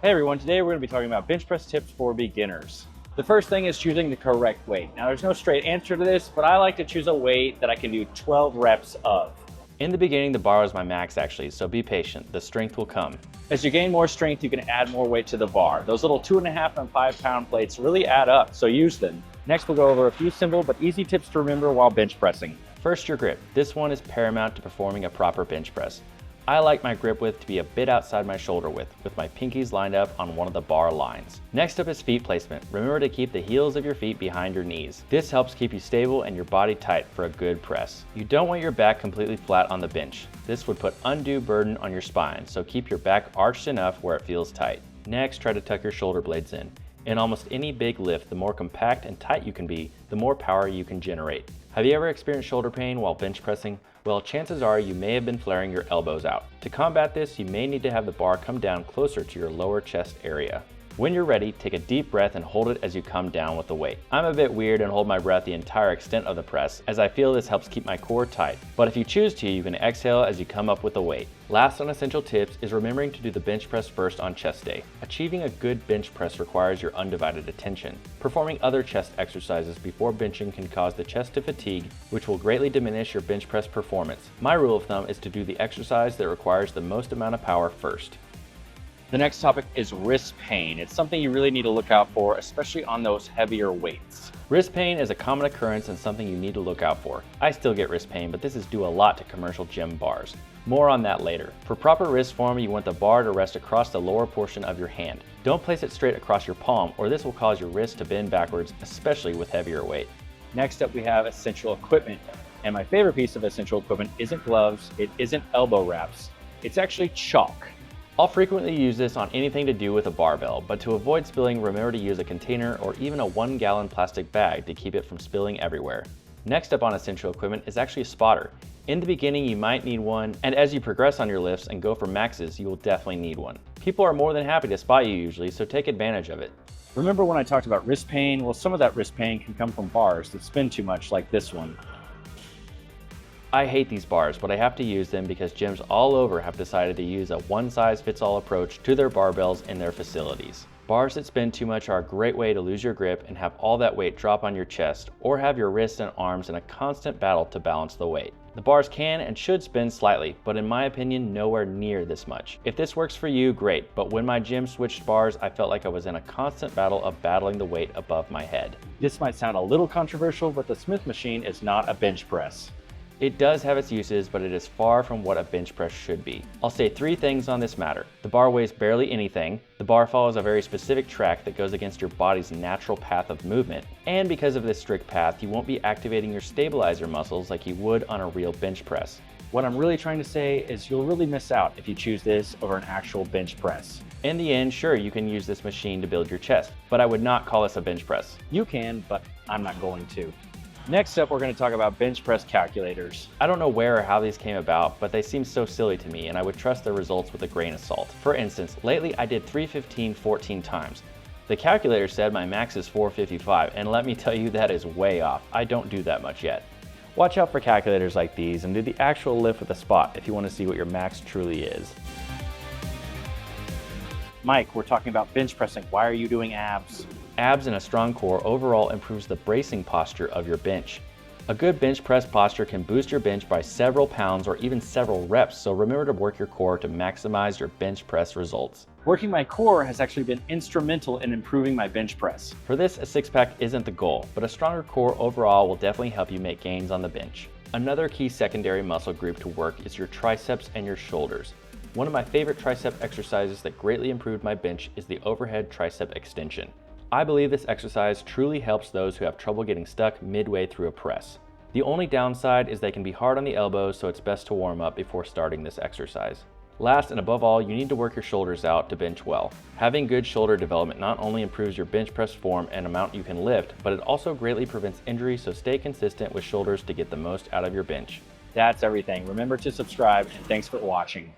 Hey everyone, today we're going to be talking about bench press tips for beginners. The first thing is choosing the correct weight. Now there's no straight answer to this, but I like to choose a weight that I can do 12 reps of. In the beginning, the bar is my max actually, so be patient, the strength will come. As you gain more strength, you can add more weight to the bar. Those little 2.5 and 5 pound plates really add up, so use them. Next we'll go over a few simple but easy tips to remember while bench pressing. First, your grip. This one is paramount to performing a proper bench press. I like my grip width to be a bit outside my shoulder width, with my pinkies lined up on one of the bar lines. Next up is feet placement. Remember to keep the heels of your feet behind your knees. This helps keep you stable and your body tight for a good press. You don't want your back completely flat on the bench. This would put undue burden on your spine, so keep your back arched enough where it feels tight. Next, try to tuck your shoulder blades in. In almost any big lift, the more compact and tight you can be, the more power you can generate. Have you ever experienced shoulder pain while bench pressing? Well, chances are you may have been flaring your elbows out. To combat this, you may need to have the bar come down closer to your lower chest area. When you're ready, take a deep breath and hold it as you come down with the weight. I'm a bit weird and hold my breath the entire extent of the press, as I feel this helps keep my core tight. But if you choose to, you can exhale as you come up with the weight. Last on essential tips is remembering to do the bench press first on chest day. Achieving a good bench press requires your undivided attention. Performing other chest exercises before benching can cause the chest to fatigue, which will greatly diminish your bench press performance. My rule of thumb is to do the exercise that requires the most amount of power first. The next topic is wrist pain. It's something you really need to look out for, especially on those heavier weights. Wrist pain is a common occurrence and something you need to look out for. I still get wrist pain, but this is due a lot to commercial gym bars. More on that later. For proper wrist form, you want the bar to rest across the lower portion of your hand. Don't place it straight across your palm, or this will cause your wrist to bend backwards, especially with heavier weight. Next up we have essential equipment. And my favorite piece of essential equipment isn't gloves, it isn't elbow wraps. It's actually chalk. I'll frequently use this on anything to do with a barbell, but to avoid spilling, remember to use a container or even a 1-gallon plastic bag to keep it from spilling everywhere. Next up on essential equipment is actually a spotter. In the beginning, you might need one, and as you progress on your lifts and go for maxes, you will definitely need one. People are more than happy to spot you usually, so take advantage of it. Remember when I talked about wrist pain? Well, some of that wrist pain can come from bars that spin too much, like this one. I hate these bars, but I have to use them because gyms all over have decided to use a one-size-fits-all approach to their barbells in their facilities. Bars that spin too much are a great way to lose your grip and have all that weight drop on your chest, or have your wrists and arms in a constant battle to balance the weight. The bars can and should spin slightly, but in my opinion, nowhere near this much. If this works for you, great, but when my gym switched bars, I felt like I was in a constant battle of battling the weight above my head. This might sound a little controversial, but the Smith machine is not a bench press. It does have its uses, but it is far from what a bench press should be. I'll say 3 things on this matter. The bar weighs barely anything, the bar follows a very specific track that goes against your body's natural path of movement, and because of this strict path, you won't be activating your stabilizer muscles like you would on a real bench press. What I'm really trying to say is you'll really miss out if you choose this over an actual bench press. In the end, sure, you can use this machine to build your chest, but I would not call this a bench press. You can, but I'm not going to. Next up, we're going to talk about bench press calculators. I don't know where or how these came about, but they seem so silly to me and I would trust their results with a grain of salt. For instance, lately I did 315 14 times. The calculator said my max is 455, and let me tell you that is way off. I don't do that much yet. Watch out for calculators like these and do the actual lift with a spot if you want to see what your max truly is. Mike, we're talking about bench pressing. Why are you doing abs? Abs and a strong core overall improves the bracing posture of your bench. A good bench press posture can boost your bench by several pounds or even several reps, so remember to work your core to maximize your bench press results. Working my core has actually been instrumental in improving my bench press. For this, a six-pack isn't the goal, but a stronger core overall will definitely help you make gains on the bench. Another key secondary muscle group to work is your triceps and your shoulders. One of my favorite tricep exercises that greatly improved my bench is the overhead tricep extension. I believe this exercise truly helps those who have trouble getting stuck midway through a press. The only downside is they can be hard on the elbows, so it's best to warm up before starting this exercise. Last and above all, you need to work your shoulders out to bench well. Having good shoulder development not only improves your bench press form and amount you can lift, but it also greatly prevents injury, so stay consistent with shoulders to get the most out of your bench. That's everything. Remember to subscribe, and thanks for watching.